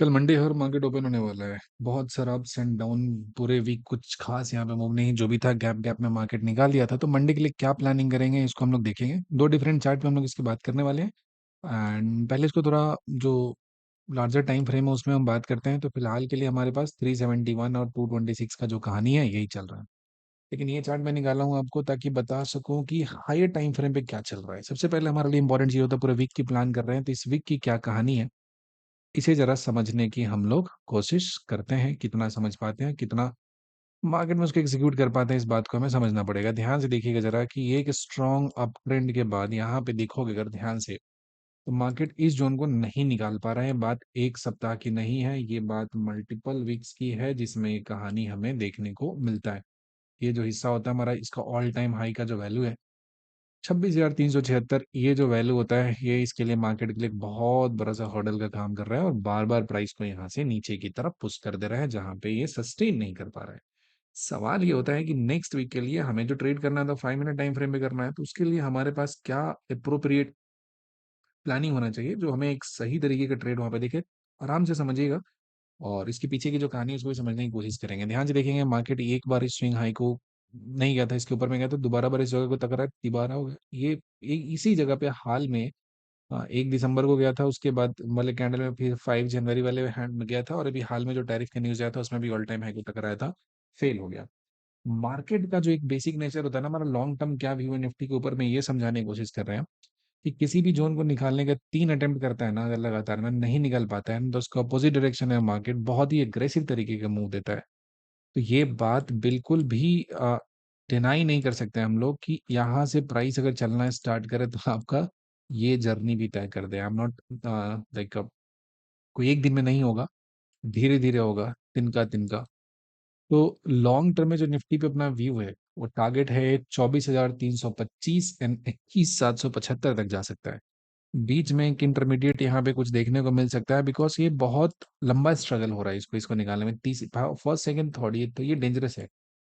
कल मंडे है और मार्केट ओपन होने वाला है। बहुत सारा अप्स एंड डाउन, पूरे वीक कुछ खास यहाँ पे मूव नहीं, जो भी था गैप गैप में मार्केट निकाल दिया था। तो मंडे के लिए क्या प्लानिंग करेंगे इसको हम लोग देखेंगे। दो डिफरेंट चार्ट पे हम लोग इसकी बात करने वाले हैं। एंड पहले इसको थोड़ा जो लार्जर टाइम फ्रेम है उसमें हम बात करते हैं। तो फिलहाल के लिए हमारे पास 371 और 226 का जो कहानी है यही चल रहा है। लेकिन ये चार्ट मैं निकाला हूँ आपको ताकि बता सकूं कि हायर टाइम फ्रेम पे क्या चल रहा है। सबसे पहले हमारे लिए इंपॉर्टेंट चीज होता है, पूरे वीक की प्लान कर रहे हैं तो इस वीक की क्या कहानी है इसे जरा समझने की हम लोग कोशिश करते हैं। कितना समझ पाते हैं, कितना मार्केट में उसको एग्जीक्यूट कर पाते हैं, इस बात को हमें समझना पड़ेगा। ध्यान से देखिएगा जरा कि ये एक स्ट्रॉन्ग अप ट्रेंड के बाद यहाँ पे देखोगे अगर ध्यान से, तो मार्केट इस जोन को नहीं निकाल पा रहा है। बात एक सप्ताह की नहीं है, ये बात मल्टीपल वीक्स की है जिसमें ये कहानी हमें देखने को मिलता है। ये जो हिस्सा होता है हमारा, इसका ऑल टाइम हाई का जो वैल्यू है 26,376, ये जो वैल्यू होता है ये इसके लिए मार्केट के लिए एक बहुत बड़ा सा हर्डल का काम कर रहा है और बार बार प्राइस को यहाँ से नीचे की तरफ पुश कर दे रहा है, जहां पे ये सस्टेन नहीं कर पा रहा है। सवाल ये होता है कि नेक्स्ट वीक के लिए हमें जो ट्रेड करना है तो 5 मिनट टाइम फ्रेम में करना है, तो उसके लिए हमारे पास क्या अप्रोप्रिएट प्लानिंग होना चाहिए जो हमें एक सही तरीके का ट्रेड वहां पे दिखे। आराम से समझिएगा और इसके पीछे की जो कहानी है उसको भी समझने की कोशिश करेंगे। ध्यान से देखेंगे, मार्केट एक बार इस स्विंग हाई को नहीं गया था, इसके ऊपर में गया था, दोबारा बार इस जगह को टकरा है, तिबारा हो गया ये इसी जगह पे हाल में। 1 दिसंबर को गया था, उसके बाद वाले कैंडल में फिर 5 जनवरी वाले हैंड में गया था, और अभी हाल में जो टैरिफ का न्यूज आया था उसमें भी ऑल टाइम हाई को टकराया था, फेल हो गया। मार्केट का जो एक बेसिक नेचर होता है ना, हमारा लॉन्ग टर्म क्या व्यू है निफ्टी के ऊपर में, ये समझाने की कोशिश कर रहे हैं कि किसी भी जोन को निकालने का 3 अटेम्प्ट करता है ना, अगर लगातार में नहीं निकाल पाता है तो उसका अपोजिट डायरेक्शन है, मार्केट बहुत ही एग्रेसिव तरीके का मूव देता है। तो ये बात बिल्कुल भी डिनाई नहीं कर सकते हम लोग कि यहाँ से प्राइस अगर चलना स्टार्ट करे तो आपका ये जर्नी भी तय कर दे। आई एम नॉट लाइक, कोई एक दिन में नहीं होगा, धीरे धीरे होगा, तिनका तिनका। तो लॉन्ग टर्म में जो निफ्टी पे अपना व्यू है, वो टारगेट है 24,325 एंड 21,775 तक जा सकता है। बीच में एक इंटरमीडिएट यहाँ पे कुछ देखने को मिल सकता है, बिकॉज ये बहुत लंबा स्ट्रगल हो रहा है इसको इसको निकालने में। तीस फर्स्ट सेकंड थर्ड, ये तो ये डेंजरस है।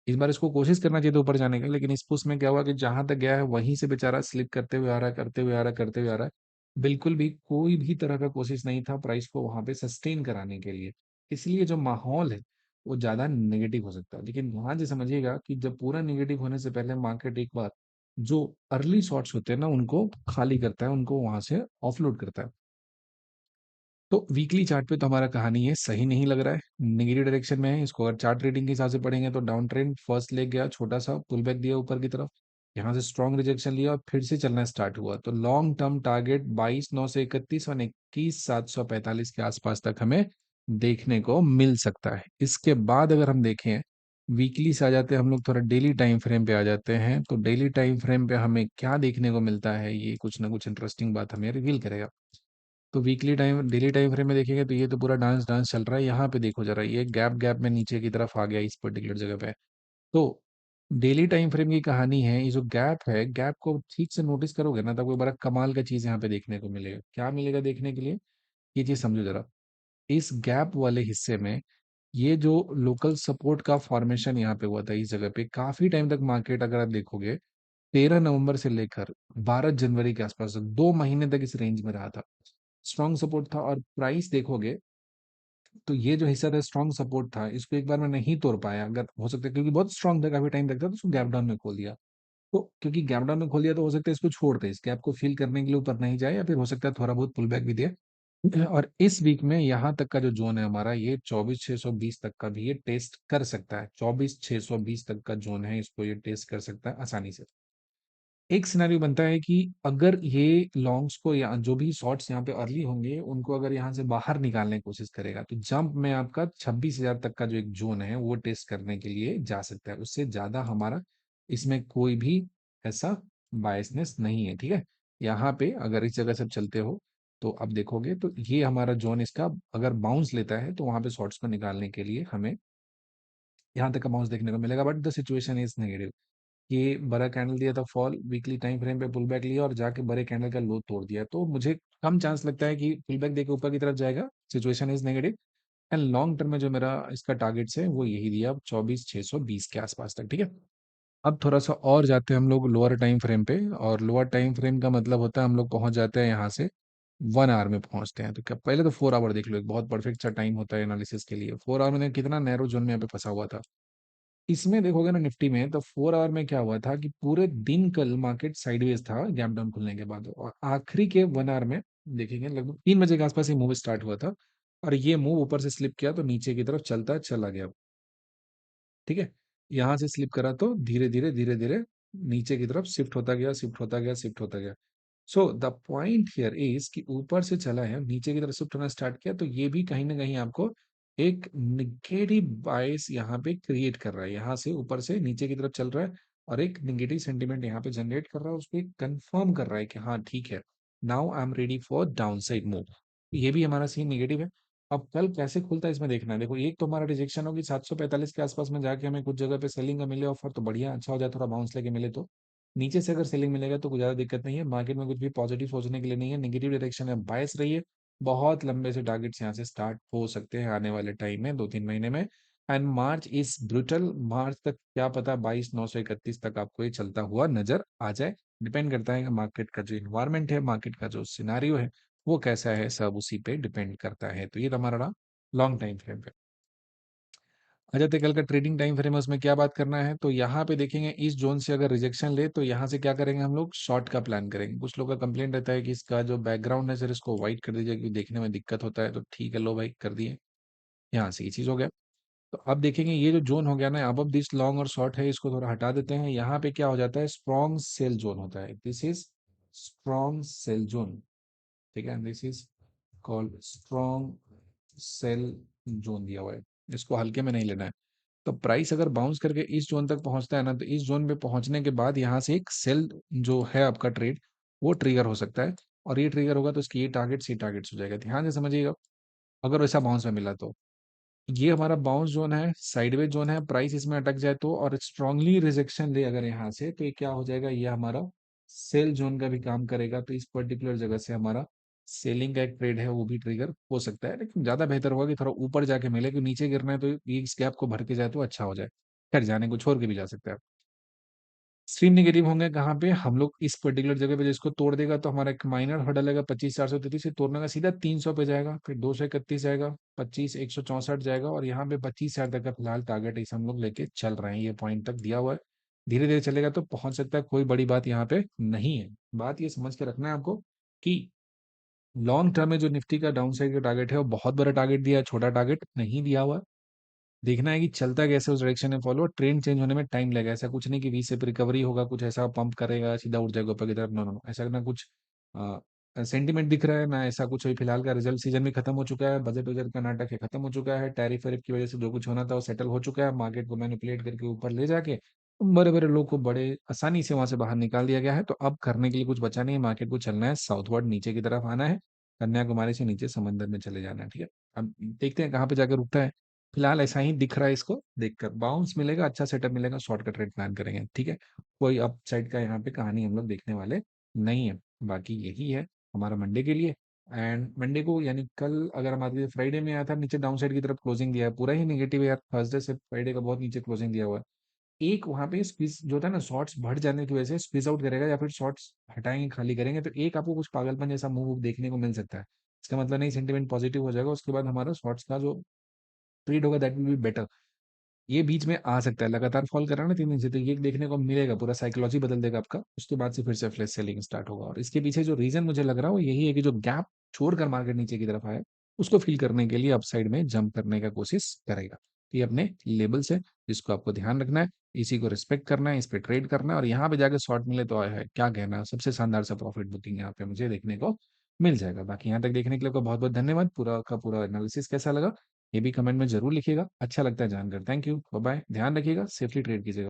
इस बार इसको कोशिश करना चाहिए था ऊपर जाने का, लेकिन इस पुश में क्या हुआ कि जहां तक गया है वहीं से बेचारा स्लिप करते हुए आ रहा है, करते हुए आ रहा है, करते हुए आ रहा है। बिल्कुल भी कोई भी तरह का कोशिश नहीं था प्राइस को वहां पे सस्टेन कराने के लिए। इसलिए जो माहौल है वो ज्यादा नेगेटिव हो सकता है। लेकिन वहां से समझिएगा कि जब पूरा नेगेटिव होने से पहले मार्केट एक बार जो अर्ली शॉट्स होते हैं ना उनको खाली करता है, उनको वहां से ऑफलोड करता है। तो वीकली चार्ट पे तो हमारा कहानी ये सही नहीं लग रहा है, नेगेटिव डायरेक्शन में है। इसको अगर चार्ट रेटिंग के हिसाब से पढ़ेंगे तो डाउन ट्रेंड, फर्स्ट लेग गया, छोटा सा पुल बैक दिया ऊपर की तरफ, यहाँ से स्ट्रॉन्ग रिजेक्शन लिया और फिर से चलना स्टार्ट हुआ। तो लॉन्ग टर्म टारगेट 22,931 और 21,745 के आसपास तक हमें देखने को मिल सकता है। इसके बाद अगर हम देखें, वीकली से आ जाते हैं हम लोग, थोड़ा डेली टाइम फ्रेम पे आ जाते हैं। तो डेली टाइम फ्रेम पे हमें क्या देखने को मिलता है, ये कुछ ना कुछ इंटरेस्टिंग बात हमें रिवील करेगा। तो weekly time daily time frame में देखेंगे तो ये तो पूरा डांस डांस चल रहा है। यहाँ पे देखो जरा, ये गैप गैप में नीचे की तरफ आ गया इस पर्टिकुलर जगह पे। तो डेली टाइम फ्रेम की कहानी है, ये जो गैप है, गैप को ठीक से नोटिस करोगे ना, तब कोई बड़ा कमाल का चीज यहाँ पे देखने को मिलेगा। क्या मिलेगा देखने के लिए, ये चीज समझो जरा। इस गैप वाले हिस्से में ये जो लोकल सपोर्ट का फॉर्मेशन यहाँ पे हुआ था, इस जगह पे काफी टाइम तक मार्केट अगर आप देखोगे 13 नवंबर से लेकर 12 जनवरी के आसपास 2 महीने तक इस रेंज में रहा था, स्ट्रॉन्ग सपोर्ट था। और प्राइस देखोगे तो ये जो हिस्सा था स्ट्रॉन्ग सपोर्ट था, इसको एक बार में नहीं तोड़ पाया। अगर हो सकता है क्योंकि बहुत स्ट्रॉन्ग था काफी टाइम तक था, तो उसको गैप डाउन में खोल दिया। तो क्योंकि गैप डाउन में खोल दिया तो हो सकता है इसको छोड़ दे, इस गैप को फिल करने के लिए ऊपर नहीं जाए, या फिर हो सकता है थोड़ा बहुत पुल बैक भी दे। और इस वीक में यहाँ तक का जो जोन है हमारा, ये 24,620 तक का भी ये टेस्ट कर सकता है। 24,620 तक का जोन है, इसको ये टेस्ट कर सकता है आसानी से। एक सिनेरियो बनता है कि अगर ये लॉन्ग्स को या जो भी शॉर्ट्स यहाँ पे अर्ली होंगे उनको अगर यहाँ से बाहर निकालने की कोशिश करेगा, तो जंप में आपका 26,000 तक का जो एक जोन है वो टेस्ट करने के लिए जा सकता है। उससे ज्यादा हमारा इसमें कोई भी ऐसा बायसनेस नहीं है, ठीक है। यहाँ पे अगर इस जगह से चलते हो तो अब देखोगे तो ये हमारा जोन, इसका अगर बाउंस लेता है तो वहां पे शॉर्ट्स को निकालने के लिए हमें यहाँ तक का बाउंस देखने को मिलेगा। But the situation is negative. ये बड़ा कैंडल दिया था फॉल, वीकली टाइम फ्रेम पे पुल बैक लिया और जाके बड़े कैंडल का लो तोड़ दिया। तो मुझे कम चांस लगता है कि पुल बैक देके ऊपर की तरफ जाएगा। Situation is negative. And long term में जो मेरा इसका टारगेट्स है वो यही दिया, 24,620 के आसपास तक, ठीक है। अब थोड़ा सा और जाते हैं हम लोग लोअर टाइम फ्रेम पे, और लोअर टाइम फ्रेम का मतलब होता है हम लोग पहुंच जाते हैं यहाँ से 1 आवर में पहुँचते हैं। तो क्या पहले तो 4 आवर देख लो, एक बहुत परफेक्ट सा टाइम होता है एनालिसिस के लिए। 4 आवर में कितना नैरो ज़ोन में यहाँ पे फँसा हुआ था। इसमें देखोगे ना निफ्टी में, तो 4 आवर में क्या हुआ था कि पूरे दिन कल मार्केट साइडवेज था गैप डाउन खुलने के बाद, और आखिरी के 1 आवर में देखेंगे लगभग 3 बजे के आसपास ये मूव स्टार्ट हुआ था, और ये मूव ऊपर से स्लिप किया तो नीचे की तरफ चलता चला गया। ठीक है? यहाँ से स्लिप करा तो धीरे-धीरे, धीरे-धीरे नीचे की तरफ शिफ्ट होता गया, शिफ्ट होता गया, शिफ्ट होता गया। So the point here is कि ऊपर से चला है, नीचे की तरफ शिफ्ट होना स्टार्ट किया, तो ये भी कहीं न कहीं आपको एक नेगेटिव बायस यहाँ पे क्रिएट कर रहा है। यहाँ से ऊपर से नीचे की तरफ चल रहा है और एक नेगेटिव सेंटीमेंट यहाँ पे जनरेट कर रहा है, उसको एक कन्फर्म कर रहा है कि हाँ, ठीक है, now I am ready for downside move. ये भी हमारा सीन नेगेटिव है। अब कल कैसे खुलता है इसमें देखना है। देखो, एक तो हमारा रिजेक्शन होगी 745 के आसपास में जाके हमें कुछ जगह पे सेलिंग का मिले ऑफर तो बढ़िया, अच्छा हो जाए, थोड़ा बाउंस लेके मिले तो। नीचे से अगर सेलिंग मिलेगा तो कुछ ज़्यादा दिक्कत नहीं है, मार्केट में कुछ भी पॉजिटिव सोचने के लिए नहीं है, नेगेटिव डायरेक्शन में बायस रही है। बहुत लंबे से टारगेट्स यहाँ से स्टार्ट हो सकते हैं आने वाले टाइम में, 2-3 महीने में। एंड मार्च इज ब्रूटल, मार्च तक क्या पता 22,931 तक आपको ये चलता हुआ नजर आ जाए। डिपेंड करता है कि मार्केट का जो इन्वायरमेंट है, मार्केट का जो सिनारियो है, वो कैसा है, सब उसी पे डिपेंड करता है। तो ये तो हमारा रहा लॉन्ग टाइम फ्रेम पे। आ जाते कल का ट्रेडिंग टाइम फ्रेम है, उसमें क्या बात करना है। तो यहाँ पे देखेंगे इस जोन से अगर रिजेक्शन ले तो यहाँ से क्या करेंगे, हम लोग शॉर्ट का प्लान करेंगे। कुछ लोग का कंप्लेंट रहता है कि इसका जो बैकग्राउंड है सर इसको व्हाइट कर दीजिए क्योंकि देखने में दिक्कत होता है, तो ठीक है, लो भाई कर दिए। यहाँ से ये चीज हो गया। तो अब देखेंगे ये जो जोन हो गया ना अब दिस लॉन्ग और शॉर्ट है, इसको थोड़ा हटा देते हैं। यहाँ पे क्या हो जाता है, स्ट्रॉन्ग सेल जोन होता है, this is strong sell zone. ठीक है, this is called strong sell zone दिया हुआ है, इसको हल्के में नहीं लेना है। तो प्राइस अगर बाउंस करके इस जोन तक पहुंचता है ना, तो इस जोन पे पहुंचने के बाद यहाँ से एक सेल जो है आपका ट्रेड, वो ट्रिगर हो सकता है। और ये ट्रिगर होगा तो इसकी ये टारगेट्स हो जाएगा, ध्यान से समझिएगा। अगर वैसा बाउंस में मिला तो ये हमारा बाउंस जोन है, साइडवेज जोन है, प्राइस इसमें अटक जाए तो और स्ट्रांगली रिजेक्शन ले अगर यहाँ से, तो ये क्या हो जाएगा, ये हमारा सेल जोन का भी काम करेगा। तो इस पर्टिकुलर जगह से हमारा सेलिंग का एक ट्रेड है वो भी ट्रिगर हो सकता है, लेकिन ज्यादा बेहतर होगा कि थोड़ा ऊपर जाके मिले, क्योंकि नीचे गिरना है तो ये इस गैप को भर के जाए तो अच्छा हो जाए। खैर, जाने को छोड़ के भी जा सकता है। स्ट्रीम नेगेटिव होंगे कहाँ पे, हम लोग इस पर्टिकुलर जगह पे जिसको तोड़ देगा तो हमारा एक माइनर हर्डल लगेगा 25,433 से तोड़ने का सीधा 300 पे जाएगा, फिर 231 जाएगा, 25,164 जाएगा, और यहाँ पे 25,000 तक का फिलहाल टारगेट इसे हम लोग लेके चल रहे हैं। ये पॉइंट तक दिया हुआ है, धीरे धीरे चलेगा तो पहुंच सकता है, कोई बड़ी बात यहाँ पे नहीं है। बात ये समझ के रखना है आपको कि लॉन्ग टर्म में जो निफ्टी का डाउन साइड का टारगेट है वो बहुत बड़ा टारगेट दिया है, छोटा टारगेट नहीं दिया हुआ है। देखना है कि चलता कैसे उस डायरेक्शन में फॉलो, ट्रेंड चेंज होने में टाइम लगेगा। ऐसा कुछ नहीं कि वी शेप रिकवरी होगा, कुछ ऐसा पंप करेगा सीधा उठ जाएगा ऊपर की तरफ, नो नो नो, ऐसा ना कुछ सेंटीमेंट दिख रहा है ना ऐसा कुछ। अभी फिलहाल का रिजल्ट सीजन भी खत्म हो चुका है, बजट वजट का नाटक है खत्म हो चुका है, टैरिफ वैरिफ की वजह से जो कुछ होना था वो सेटल हो चुका है, मार्केट को मैनिपुलेट करके ऊपर ले जाके बड़े बड़े लोग को बड़े आसानी से वहां से बाहर निकाल दिया गया है। तो अब करने के लिए कुछ बचा नहीं है, मार्केट को चलना है साउथवर्ड, नीचे की तरफ आना है, कन्याकुमारी से नीचे समंदर में चले जाना है। ठीक है, अब देखते हैं कहाँ पे जाकर रुकता है। फिलहाल ऐसा ही दिख रहा है, इसको देखकर बाउंस मिलेगा, अच्छा सेटअप मिलेगा, शॉर्ट का ट्रेड प्लान करेंगे। ठीक है, कोई अप साइड का यहाँ पे कहानी हम लोग देखने वाले नहीं है। बाकी यही है हमारा मंडे के लिए। एंड मंडे को यानी कल अगर हम आते फ्राइडे में आया था नीचे डाउन साइड की तरफ क्लोजिंग दिया है, पूरा ही नेगेटिव है यार, थर्सडे से फ्राइडे का बहुत नीचे क्लोजिंग दिया हुआ है। एक वहां पे स्क्वीज जो था ना, शॉर्ट्स बढ़ जाने की वजह से स्क्वीज आउट करेगा या फिर शॉर्ट्स हटाएंगे खाली करेंगे, तो एक आपको कुछ पागलपन जैसा मूव देखने को मिल सकता है। इसका मतलब नहीं सेंटीमेंट पॉजिटिव हो जाएगा, उसके बाद हमारा शॉर्ट्स का जो ट्रेड होगा दैट विल बी बेटर। ये बीच में आ सकता है, लगातार फॉल कर रहा है ना 3 दिन से, तो ये देखने को मिलेगा, पूरा साइकोलॉजी बदल देगा आपका, उसके बाद से फिर से फ्लैश सेलिंग स्टार्ट होगा। और इसके पीछे जो रीजन मुझे लग रहा है वो यही है कि जो गैप छोड़कर मार्केट नीचे की तरफ आया, उसको फिल करने के लिए अपसाइड में जंप करने का कोशिश करेगा। तो ये अपने लेवल्स है जिसको आपको ध्यान रखना है, इसी को रिस्पेक्ट करना है, इस पे ट्रेड करना है, और यहाँ पे जाके शॉर्ट मिले तो आया है क्या कहना, सबसे शानदार सा प्रॉफिट बुकिंग यहाँ पे मुझे देखने को मिल जाएगा। बाकी यहाँ तक देखने के लिए आपका बहुत बहुत धन्यवाद। पूरा का पूरा एनालिसिस कैसा लगा ये भी कमेंट में जरूर लिखिएगा, अच्छा लगता है जानकर। थैंक यू, बाय बाय, ध्यान रखिएगा, सेफली ट्रेड कीजिएगा।